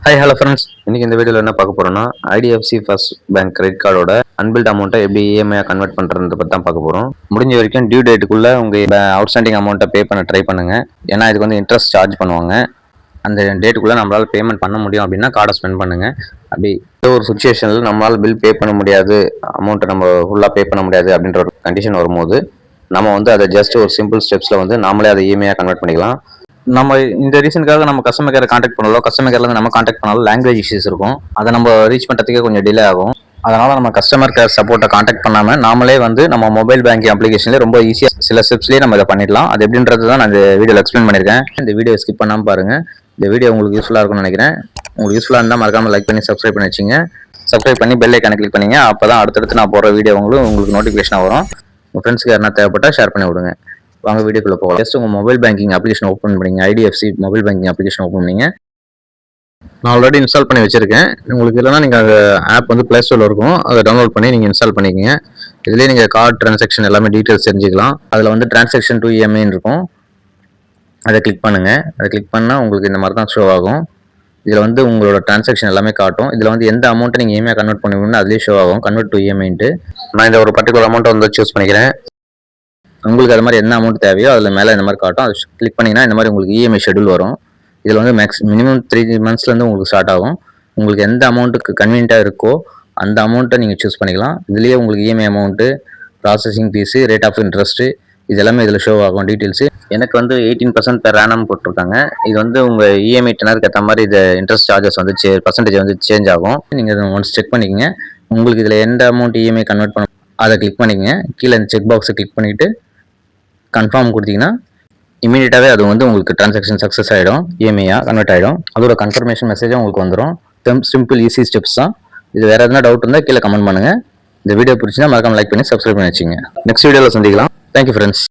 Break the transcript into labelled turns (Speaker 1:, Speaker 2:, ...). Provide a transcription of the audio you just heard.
Speaker 1: Hi hello friends, இன்னைக்கு இந்த வீடியோவில் என்ன பார்க்க போறோம்னா ஐடிஎஃப்சி ஃபர்ஸ்ட் பேங்க் கிரெடிட் கார்டோட அன்பில்ட் அமௌண்ட்டை எப்படி இஎம்ஐ கன்வெர்ட் பண்ணுறதை பற்றி தான் பார்க்க போகிறோம். முடிஞ்ச வரைக்கும் டியூ டேட்டுக்குள்ளே உங்கள் அவுட்ஸ்டாண்டிங் அமௌண்ட்டை பே பண்ண ட்ரை பண்ணுங்கள். ஏன்னா இதுக்கு வந்து இன்ட்ரெஸ்ட் சார்ஜ் பண்ணுவாங்க. அந்த டேட்டுக்குள்ளே நம்மளால் பேமெண்ட் பண்ண முடியும் அப்படின்னா கார்டை ஸ்பெண்ட் பண்ணுங்கள். அப்படி ஒரு சுச்சுவேஷனில் நம்மளால் பில் பே பண்ண முடியாது, அமௌண்ட்டை நம்ம ஃபுல்லாக பே பண்ண முடியாது அப்படின்ற ஒரு கண்டிஷன் வரும்போது நம்ம வந்து அதை ஜஸ்ட் ஒரு சிம்பிள் ஸ்டெப்ஸில் வந்து நாமளே அதை இஎம்ஐயாக கன்வெர்ட் பண்ணிக்கலாம். நம்ம இந்த ரீசனுக்காக நம்ம கஸ்டமர் கேரை காண்டாக்ட் பண்ணலாம். கஸ்டமர் கேர்ல நம்ம காண்டாக்ட் பண்ணாலும் லாங்குவேஜ் இஷ்யூஸ் இருக்கும். அதை நம்ம ரீச் பண்ணுறதுக்கே கொஞ்சம் டிலே ஆகும். அதனால நம்ம கஸ்டமர் கேர் சப்போர்ட்டை காண்டாக்ட் பண்ணாமல் நாமளே வந்து நம்ம மொபைல் பேங்கிங் அப்ளிகேஷன்லேயே ரொம்ப ஈஸியாக சில ஸ்டெப்ஸ்லேயே நம்ம இதை பண்ணிடலாம். அது எப்படின்றது தான் நான் இந்த வீடியோவில் எக்ஸ்பிளைன் பண்ணியிருக்கேன். இந்த வீடியோ ஸ்கிப் பண்ணாமல் பாருங்கள். இந்த வீடியோ உங்களுக்கு யூஸ்ஃபுல்லாக இருக்கும்னு நினைக்கிறேன். உங்களுக்கு யூஸ்ஃபுல்லாக இருந்தால் மறக்காமல் லைக் பண்ணி சப்ஸ்கிரைப் பண்ணி வச்சுங்க. சப்ஸ்கிரைப் பண்ணி பெல் ஐக்கானை கிளிக் பண்ணிங்க. அப்போ தான் அடுத்தடுத்து நான் போகிற வீடியோ உங்களுக்கு நோட்டிஃபிகேஷனாக வரும். உங்கள் ஃப்ரெண்ட்ஸ்க்கு யாருன்னா தேவைப்பட்டால் ஷேர் பண்ணி விடுங்க. வாங்க வீடியோக்குள்ள போகலாம். ஜஸ்ட் உங்கள் மொபைல் பேங்கிங் அப்ளிகேஷன் ஓப்பன் பண்ணிங்க. IDFC mobile banking application open பண்ணிங்க. நான் ஆல்ரெடி இன்ஸ்டால் பண்ணி வச்சிருக்கேன். உங்களுக்கு இல்லைனா நீங்கள் அந்த ஆப் வந்து ப்ளே ஸ்டோரில் இருக்கும், அதை டவுன்லோட் பண்ணி நீங்கள் இன்ஸ்டால் பண்ணிக்கோங்க. இதுலேயே நீங்கள் கார்டு ட்ரான்சாக்ஷன் எல்லாமே டீட்டெயில்ஸ் தெரிஞ்சுக்கலாம். அதில் வந்து டிரான்சாக்ஷன் டு இஎம்ஐன்னு இருக்கும், அதை கிளிக் பண்ணுங்கள். அதை கிளிக் பண்ணால் உங்களுக்கு இந்த மாதிரி தான் ஷோ ஆகும். இதில் வந்து உங்களோட டிரான்சாக்ஷன் எல்லாமே காட்டும். இதில் வந்து எந்த அமௌண்ட்டை நீங்கள் இஎம்ஐ கன்வெர்ட் பண்ணுவீங்கன்னு அதுலேயே ஷோ ஆகும், கன்வெர்ட் டு இஎம்ஐன்ட்டு. நான் இந்த ஒரு பர்டிகுலர் அமௌண்ட்டை வந்து சூஸ் பண்ணிக்கிறேன். உங்களுக்கு அது மாதிரி என்ன அமௌண்ட் தேவையோ அதில் மேலே இந்த மாதிரி காட்டும். அது கிளிக் பண்ணிங்கன்னா இந்த மாதிரி உங்களுக்கு இஎம்ஐ ஷெடியூல் வரும். இதில் வந்து மினிமம் 3 monthsலேருந்து உங்களுக்கு ஸ்டார்ட் ஆகும். உங்களுக்கு எந்த அமௌண்ட்டுக்கு கன்வீனியண்ட்டாக இருக்கோ அந்த அமௌண்ட்டை நீங்கள் சூஸ் பண்ணிக்கலாம். இதுலேயே உங்களுக்கு EMI amount, processing fees, rate of interest இது எல்லாமே இதில் ஷோ ஆகும் டீட்டெயில்ஸு. எனக்கு வந்து 18% பெர் ஆனம் போட்டிருக்காங்க. இது வந்து உங்கள் இஎம்ஐ டெனருக்கு ஏற்ற மாதிரி இது இன்ட்ரெஸ்ட் சார்ஜஸ் வந்து பர்சன்டேஜ் வந்து சேஞ்ச் ஆகும். நீங்கள் ஒன்ஸ் செக் பண்ணிக்கோங்க. உங்களுக்கு இதில் எந்த அமௌண்ட் இஎம்ஐ கன்வெர்ட் பண்ண அதை கிளிக் பண்ணிக்கங்க. கீழே இந்த செக் பாக்ஸை கிளிக் பண்ணிவிட்டு கன்ஃபார்ம் கொடுத்தீங்கன்னா இமீடியட்டாகவே அது வந்து உங்களுக்கு ட்ரான்சாக்ஷன் சக்ஸஸ் ஆகிடும், இஎம்ஐயாக கன்வெர்ட் ஆகிடும். அதோட கன்ஃபர்மேஷன் மெசேஜும் உங்களுக்கு வந்துடும். சிம்பிள் ஈஸி ஸ்டெப்ஸ் தான். இது வேறு எதனா டவுட் இருந்தால் கீழே கமெண்ட் பண்ணுங்கள். இந்த வீடியோ பிடிச்சினா மறக்காம லைக் பண்ணி சப்ஸ்கிரைப் பண்ணி வச்சுங்க. நெக்ஸ்ட் வீடியோவில் சந்திக்கலாம். Thank you friends.